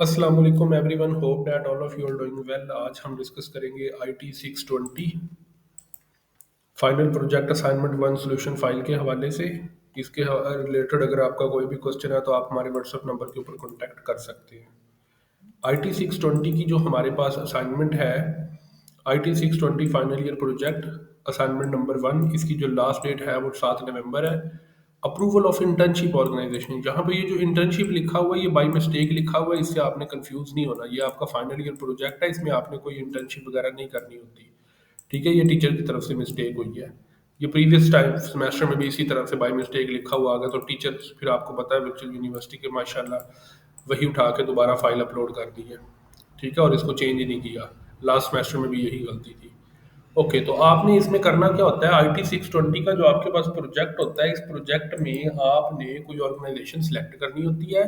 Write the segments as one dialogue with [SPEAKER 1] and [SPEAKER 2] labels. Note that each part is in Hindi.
[SPEAKER 1] अस्सलाम वालेकुम everyone, hope that all of you are doing well. आज हम डिस्कस करेंगे IT 620 final project assignment one solution file के हवाले से। इसके रिलेटेड अगर आपका कोई भी क्वेश्चन है तो आप हमारे व्हाट्सएप नंबर के ऊपर कॉन्टैक्ट कर सकते हैं। IT 620 की जो हमारे पास असाइनमेंट है, IT 620 final year project assignment number one, इसकी जो लास्ट डेट है वो 7 नवंबर है। अप्रूवल ऑफ इंटर्नशिप ऑर्गेनाइजेशन, जहाँ पे ये जो इंटर्नशिप लिखा हुआ है ये बाई मिस्टेक लिखा हुआ है, इससे आपने कंफ्यूज नहीं होना। ये आपका फाइनल ईयर प्रोजेक्ट है, इसमें आपने कोई इंटर्नशिप वगैरह नहीं करनी होती। ठीक है, ये टीचर की तरफ से मिस्टेक हुई है। ये प्रीवियस टाइम सेमेस्टर में भी इसी तरह से बाई मिस्टेक लिखा हुआ आ गया, तो टीचर फिर आपको पता है वर्चुअल यूनिवर्सिटी के माशाल्लाह वही उठा के दोबारा फाइल अपलोड कर दी है। ठीक है, और इसको चेंज ही नहीं किया। लास्ट सेमेस्टर में भी यही गलती थी। ओके, तो आपने इसमें करना क्या होता है, IT 620 का जो आपके पास प्रोजेक्ट होता है, इस प्रोजेक्ट में आपने कोई ऑर्गेनाइजेशन सेलेक्ट करनी होती है,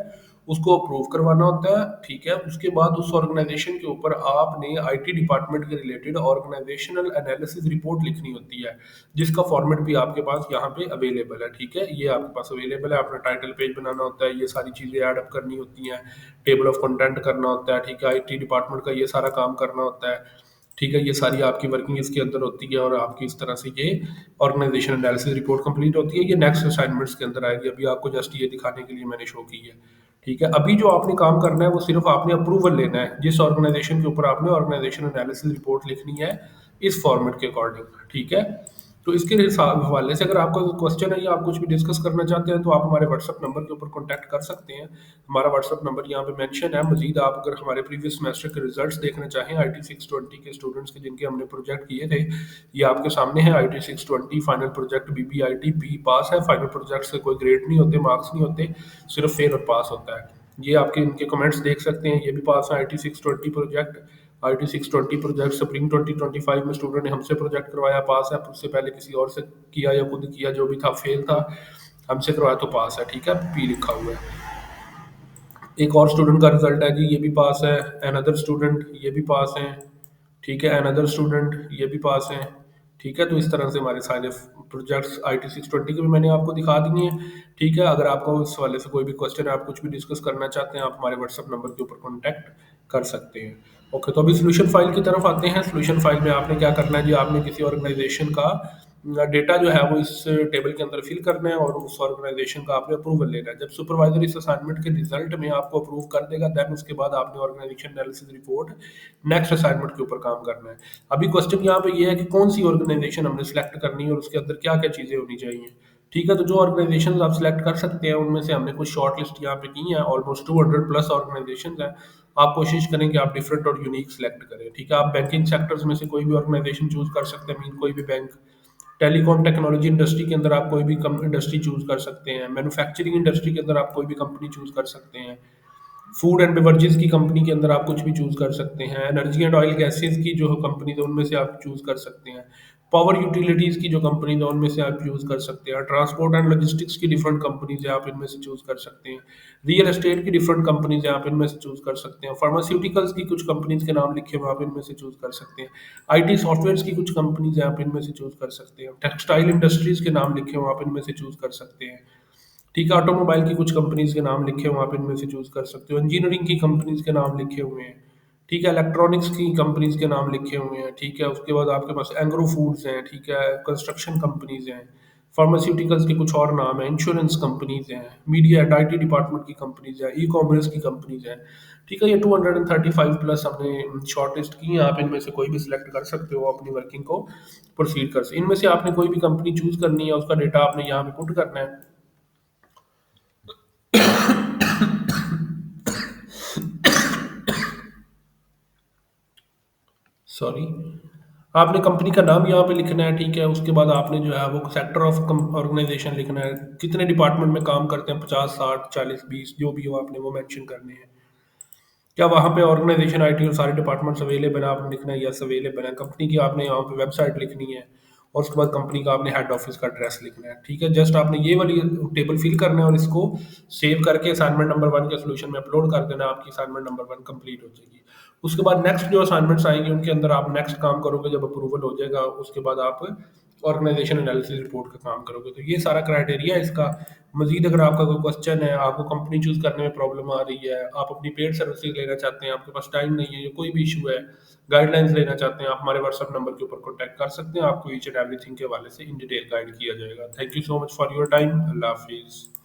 [SPEAKER 1] उसको अप्रूव करवाना होता है। ठीक है, उसके बाद उस ऑर्गेनाइजेशन के ऊपर आपने IT डिपार्टमेंट के रिलेटेड ऑर्गेनाइजेशनल एनालिसिस रिपोर्ट लिखनी होती है, जिसका फॉर्मेट भी आपके पास यहाँ पे अवेलेबल है। ठीक है, ये आपके पास अवेलेबल है। अपना टाइटल पेज बनाना होता है, ये सारी चीज़ें ऐड अप करनी होती हैं, टेबल ऑफ कंटेंट करना होता है। ठीक है, IT डिपार्टमेंट का ये सारा काम करना होता है। ठीक है, ये सारी आपकी वर्किंग इसके अंदर होती है, और आपकी इस तरह से ये ऑर्गेनाइजेशन एनालिसिस रिपोर्ट कंप्लीट होती है। ये नेक्स्ट असाइनमेंट्स के अंदर आएगी, अभी आपको जस्ट ये दिखाने के लिए मैंने शो की है। ठीक है, अभी जो आपने काम करना है वो सिर्फ आपने अप्रूवल लेना है, जिस ऑर्गेनाइजेशन के ऊपर आपने ऑर्गेनाइजेशन एनालिसिस रिपोर्ट लिखनी है इस फॉर्मेट के अकॉर्डिंग। ठीक है, तो इसके हवाले से अगर आपका कोई क्वेश्चन है या आप कुछ भी डिस्कस करना चाहते हैं तो आप हमारे व्हाट्सअप नंबर के ऊपर कॉन्टैक्ट कर सकते हैं। हमारा व्हाट्सअप नंबर यहाँ पे मेंशन है। मजीद आप अगर हमारे प्रीवियस सेमेस्टर के रिजल्ट्स देखना चाहें IT 620 के स्टूडेंट्स के जिनके हमने प्रोजेक्ट किए थे, ये आपके सामने है। IT 620 final project BBIT B पास है। फाइनल प्रोजेक्ट से कोई ग्रेड नहीं होते, मार्क्स नहीं होते, सिर्फ फेल और पास होता है। ये आपके इनके कमेंट्स देख सकते हैं, ये भी पास है। IT 620 project, IT 620 project spring 2025 में स्टूडेंट ने हमसे प्रोजेक्ट करवाया, पास है। उससे पहले किसी और से किया या खुद किया, जो भी था फेल था, हमसे करवाया तो पास है। ठीक है, पी लिखा हुआ है। एक और स्टूडेंट का रिजल्ट है जी, ये भी पास है। अनदर स्टूडेंट, ये भी पास हैं। ठीक है, अनदर स्टूडेंट, ये भी पास हैं। ठीक है, तो इस तरह से हमारे सारे प्रोजेक्ट्स IT 620 के भी मैंने आपको दिखा दिए हैं। ठीक है, अगर आपको इस वाले से कोई भी क्वेश्चन है, आप कुछ भी डिस्कस करना चाहते हैं, आप हमारे व्हाट्सएप नंबर के ऊपर कॉन्टैक्ट कर सकते हैं। ओके, तो अभी सोल्यूशन फाइल की तरफ आते हैं। सोल्यूशन फाइल में आपने क्या करना है जी, आपने किसी ऑर्गेनाइजेशन का डेटा जो है वो इस टेबल के अंदर फिल करना है, और उस ऑर्गेनाइजेशन का आपने अप्रूवल लेना है। जब सुपरवाइजर इस असाइनमेंट के रिजल्ट में आपको अप्रूव कर देगा, देन उसके बाद आपने organisation analysis report next assignment के ऊपर काम करना है। अभी क्वेश्चन यहाँ पे ये है कि कौन सी ऑर्गेनाइजेशन हमने सेलेक्ट करनी है और उसके अंदर क्या क्या चीज़ें होनी चाहिए। ठीक है, तो जो ऑर्गेनाइजेशन आप सेलेक्ट कर सकते हैं उनमें से हमने कुछ शॉर्ट लिस्ट यहाँ पे की है। ऑलमोस्ट 200 प्लस ऑर्गेनाइजेशन है। आप कोशिश करें कि आप डिफरेंट और यूनिक सेलेक्ट करें। ठीक है, आप बैंकिंग सेक्टर्स में से कोई भी ऑर्गेनाइजेशन चूज कर सकते हैं, मीन कोई भी बैंक। टेलीकॉम टेक्नोलॉजी इंडस्ट्री के अंदर आप कोई भी इंडस्ट्री चूज कर सकते हैं। मैन्युफैक्चरिंग इंडस्ट्री के अंदर आप कोई भी कंपनी चूज कर सकते हैं। फूड एंड बेवरेजेस की कंपनी के अंदर आप कुछ भी चूज कर सकते हैं। एनर्जी एंड ऑयल गैसेस की जो कंपनी है उनमें से आप चूज कर सकते हैं। पावर यूटिलिटीज की जो कंपनी है उनमें से आप चूज कर सकते हैं। ट्रांसपोर्ट एंड लॉजिस्टिक्स की डिफरेंट कंपनीज है, आप इनमें से चूज कर सकते हैं। रियल एस्टेट की डिफरेंट कंपनीज है, आप इनमें से चूज कर सकते हैं। फार्मास्यूटिकल्स की कुछ कंपनीज के नाम लिखे हुए, आप इनमें से चूज कर सकते हैं। IT सॉफ्टवेयर की कुछ कंपनीज हैं, आप इनमें से चूज कर सकते हैं। टेक्सटाइल इंडस्ट्रीज के नाम लिखे हुए, आप इनमें से चूज कर सकते हैं। ठीक है, ऑटोमोबाइल की कुछ कंपनीज के नाम लिखे हुए हैं, आप इनमें से चूज कर सकते हो। इंजीनियरिंग की कंपनीज के नाम लिखे हुए हैं। ठीक है, इलेक्ट्रॉनिक्स की कंपनीज के नाम लिखे हुए हैं। ठीक है, उसके बाद आपके पास एंग्रो फूड्स हैं। ठीक है, कंस्ट्रक्शन कंपनीज हैं। फार्मास्यूटिकल्स के कुछ और नाम हैं, इंश्योरेंस कंपनीज हैं, मीडिया एंड IT डिपार्टमेंट की कंपनीज हैं, ई-कॉमर्स की कंपनीज हैं। ठीक है, ये 235 प्लस हमने शॉर्ट लिस्ट की हैं। आप इनमें से कोई भी सिलेक्ट कर सकते हो, अपनी वर्किंग को प्रोसीड कर सकते। इनमें से आपने कोई भी कंपनी चूज करनी है, उसका डेटा आपने यहाँ पे पुट करना है। सॉरी, आपने कंपनी का नाम यहाँ पे लिखना है। ठीक है, उसके बाद आपने जो है वो सेक्टर ऑफ ऑर्गेनाइजेशन लिखना है, कितने डिपार्टमेंट में काम करते हैं, 50, 60, 40, 20, जो भी हो आपने वो मेंशन करने हैं। क्या वहाँ पे ऑर्गेनाइजेशन IT और सारे डिपार्टमेंट्स अवेलेबल है, आपने लिखना है यस अवेलेबल है। कंपनी की आपने यहाँ पे वेबसाइट लिखनी है, और उसके बाद कंपनी का आपने हेड ऑफिस का एड्रेस लिखना है। ठीक है, जस्ट आपने ये वाली टेबल फिल करना है और इसको सेव करके असाइनमेंट नंबर वन के सोल्यूशन में अपलोड कर देना, आपकी असाइनमेंट नंबर वन कंप्लीट हो जाएगी। उसके बाद नेक्स्ट जो असाइनमेंट्स आएंगे उनके अंदर आप नेक्स्ट काम करोगे, जब अप्रूवल हो जाएगा उसके बाद आप ऑर्गेनाइजेशन एनालिसिस रिपोर्ट का काम करोगे। तो ये सारा क्राइटेरिया है इसका। मजीद अगर आपका कोई क्वेश्चन है, आपको कंपनी चूज करने में प्रॉब्लम आ रही है, आप अपनी पेड सर्विसेज लेना चाहते हैं, आपके पास टाइम नहीं है, या कोई भी इशू है, गाइडलाइंस लेना चाहते हैं, आप हमारे व्हाट्सएप नंबर के ऊपर कॉन्टैक्ट कर सकते हैं। आपको ईच एंड एवरीथिंग के हवाले से इन डिटेल गाइड किया जाएगा। Thank you so much for your time. Allah हाफिज़।